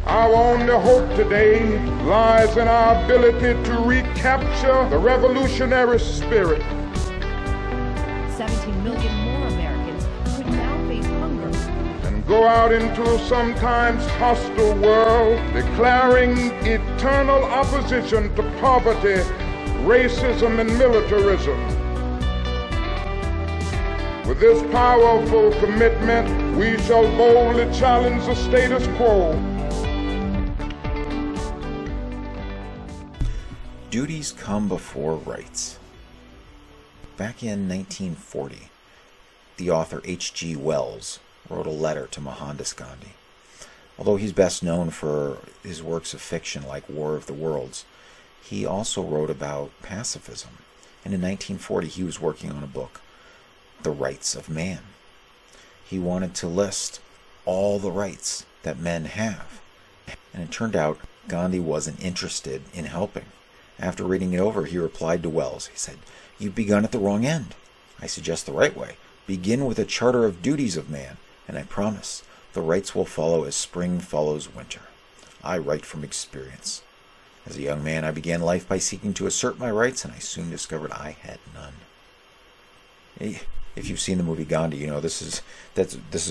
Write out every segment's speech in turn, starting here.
Our only hope today lies in our ability to recapture the revolutionary spirit. 17 million more Americans could now face hunger. And go out into a sometimes hostile world, declaring eternal opposition to poverty, racism, and militarism. With this powerful commitment, we shall boldly challenge the status quo. Duties come before rights. Back in 1940, the author H.G. Wells wrote a letter to Mohandas Gandhi. Although he's best known for his works of fiction like War of the Worlds, he also wrote about pacifism. And in 1940, he was working on a book, The Rights of Man. He wanted to list all the rights that men have. And it turned out Gandhi wasn't interested in helping. After reading it over, he replied to Wells. He said, "You've begun at the wrong end. I suggest the right way. Begin with a charter of duties of man, and I promise the rights will follow as spring follows winter. I write from experience. As a young man, I began life by seeking to assert my rights, and I soon discovered I had none." If you've seen the movie Gandhi, you know this is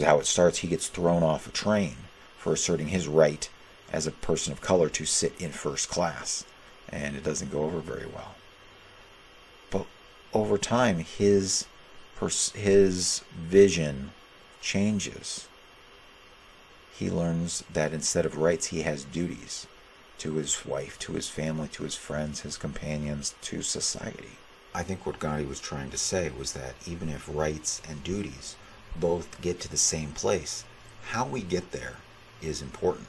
how it starts. He gets thrown off a train for asserting his right as a person of color to sit in first class. And it doesn't go over very well. But over time, his vision changes. He learns that instead of rights, he has duties to his wife, to his family, to his friends, his companions, to society. I think what Gandhi was trying to say was that even if rights and duties both get to the same place, how we get there is important.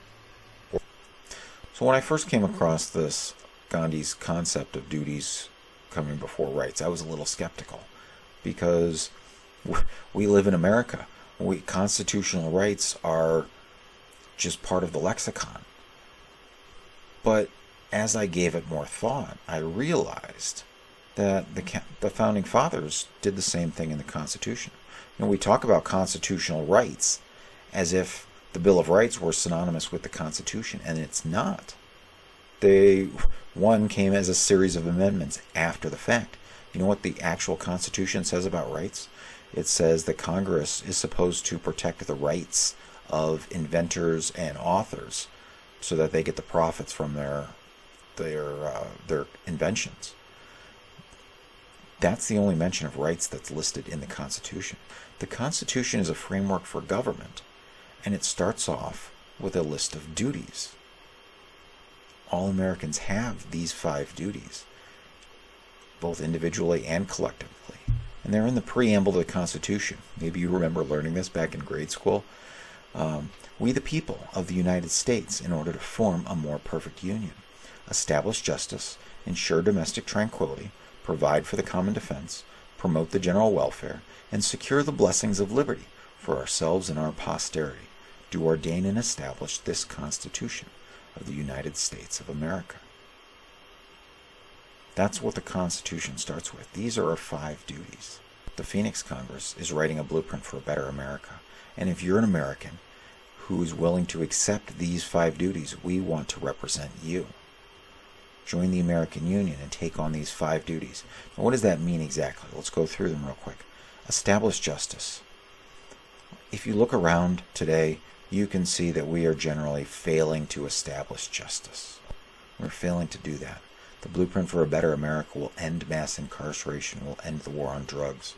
So when I first came across Gandhi's concept of duties coming before rights, I was a little skeptical because we live in America. Constitutional rights are just part of the lexicon. But as I gave it more thought, I realized that the Founding Fathers did the same thing in the Constitution. You know, we talk about constitutional rights as if the Bill of Rights were synonymous with the Constitution, and it's not. One came as a series of amendments after the fact. You know what the actual Constitution says about rights? It says that Congress is supposed to protect the rights of inventors and authors so that they get the profits from their inventions. That's the only mention of rights that's listed in the Constitution. The Constitution is a framework for government, and it starts off with a list of duties. All Americans have these 5 duties, both individually and collectively. And they're in the Preamble to the Constitution. Maybe you remember learning this back in grade school. We the people of the United States, in order to form a more perfect union, establish justice, ensure domestic tranquility, provide for the common defense, promote the general welfare, and secure the blessings of liberty for ourselves and our posterity, do ordain and establish this Constitution of the United States of America. That's what the Constitution starts with. These are our 5 duties. The Phoenix Congress is writing a blueprint for a better America. And if you're an American who is willing to accept these 5 duties, we want to represent you. Join the American Union and take on these 5 duties. Now, what does that mean exactly? Let's go through them real quick. Establish justice. If you look around today, you can see that we are generally failing to establish justice. We're failing to do that. The blueprint for a better America will end mass incarceration, will end the war on drugs,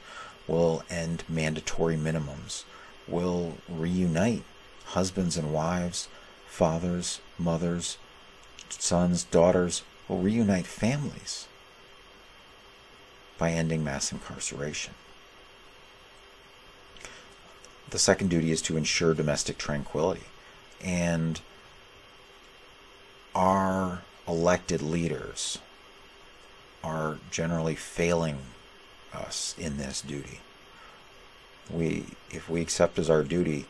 will end mandatory minimums, will reunite husbands and wives, fathers, mothers, sons, daughters, will reunite families by ending mass incarceration. The second duty is to ensure domestic tranquility. And our elected leaders are generally failing us in this duty. If we accept as our duty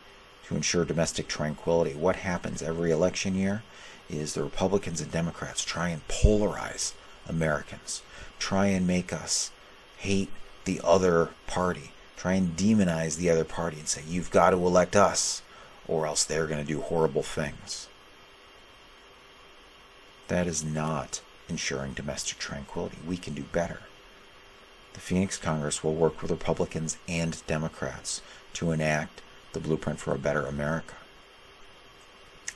to ensure domestic tranquility, what happens every election year is the Republicans and Democrats try and polarize Americans, try and make us hate the other party, try and demonize the other party and say, you've got to elect us or else they're going to do horrible things. That is not ensuring domestic tranquility. We can do better. The Phoenix Congress will work with Republicans and Democrats to enact the blueprint for a better America.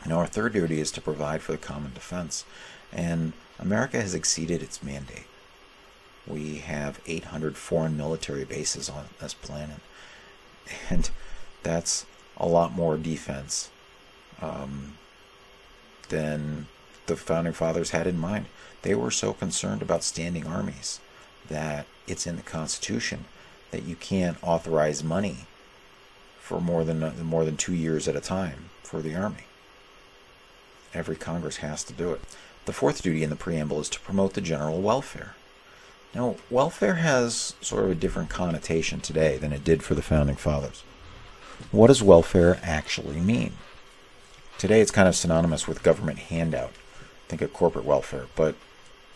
And our third duty is to provide for the common defense. And America has exceeded its mandate. We have 800 foreign military bases on this planet. And that's a lot more defense than the Founding Fathers had in mind. They were so concerned about standing armies that it's in the Constitution that you can't authorize money for more than 2 years at a time for the Army. Every Congress has to do it. The fourth duty in the preamble is to promote the general welfare. Now, welfare has sort of a different connotation today than it did for the Founding Fathers. What does welfare actually mean? Today it's kind of synonymous with government handout. Think of corporate welfare. But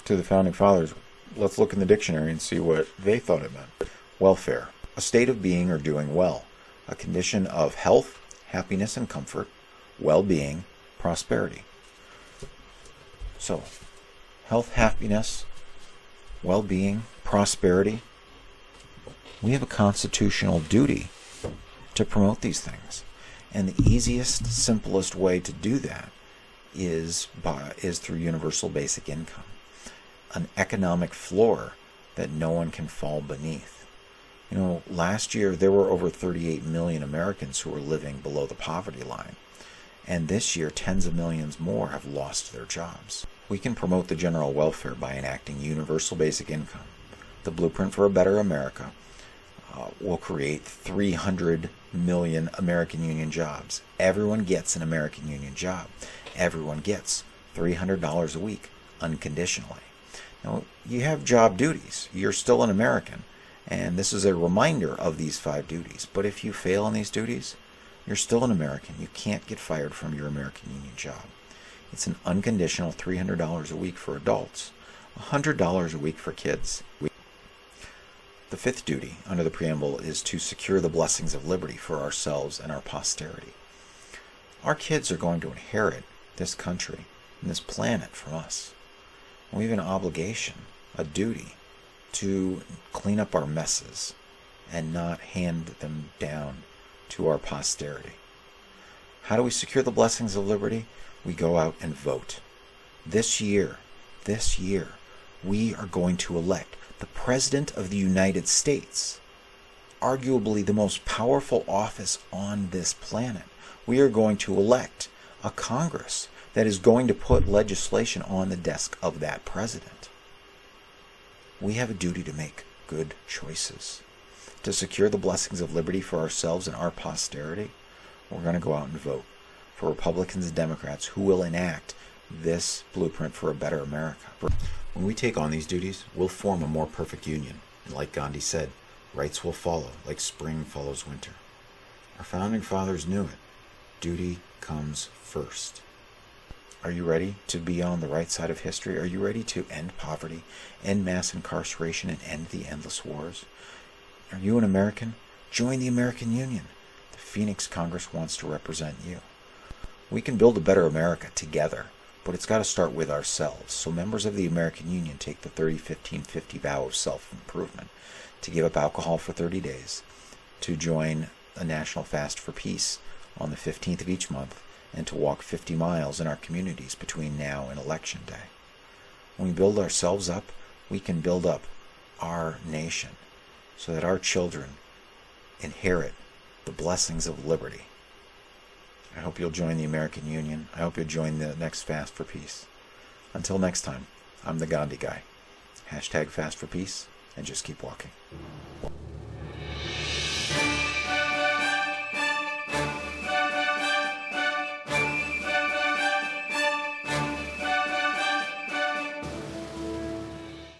to the Founding Fathers, let's look in the dictionary and see what they thought it meant. Welfare, a state of being or doing well, a condition of health, happiness and comfort, well-being, prosperity. So, health, happiness, well-being, prosperity. We have a constitutional duty to promote these things. And the easiest, simplest way to do that is through universal basic income, an economic floor that no one can fall beneath. You know, last year there were over 38 million Americans who were living below the poverty line. And this year, tens of millions more have lost their jobs. We can promote the general welfare by enacting universal basic income. The blueprint for a better America will create 300 million American Union jobs. Everyone gets an American Union job. Everyone gets $300 a week unconditionally. Now, you have job duties. You're still an American. And this is a reminder of these 5 duties. But if you fail in these duties, you're still an American. You can't get fired from your American Union job. It's an unconditional $300 a week for adults, $100 a week for kids. The fifth duty under the preamble is to secure the blessings of liberty for ourselves and our posterity. Our kids are going to inherit this country and this planet from us. We have an obligation, a duty, to clean up our messes and not hand them down to our posterity. How do we secure the blessings of liberty? We go out and vote. This year, we are going to elect the President of the United States, arguably the most powerful office on this planet. We are going to elect a Congress that is going to put legislation on the desk of that president. We have a duty to make good choices. To secure the blessings of liberty for ourselves and our posterity, we're going to go out and vote for Republicans and Democrats who will enact this blueprint for a better America. When we take on these duties, we'll form a more perfect union. And like Gandhi said, rights will follow, like spring follows winter. Our Founding Fathers knew it. Duty comes first. Are you ready to be on the right side of history? Are you ready to end poverty, end mass incarceration, and end the endless wars? Are you an American? Join the American Union. The Phoenix Congress wants to represent you. We can build a better America together, but it's got to start with ourselves. So members of the American Union take the 30-15-50 vow of self-improvement to give up alcohol for 30 days, to join a national fast for peace on the 15th of each month, and to walk 50 miles in our communities between now and Election Day. When we build ourselves up, we can build up our nation so that our children inherit the blessings of liberty. I hope you'll join the American Union. I hope you'll join the next Fast for Peace. Until next time, I'm the Gandhi guy. #Fast for Peace, and just keep walking.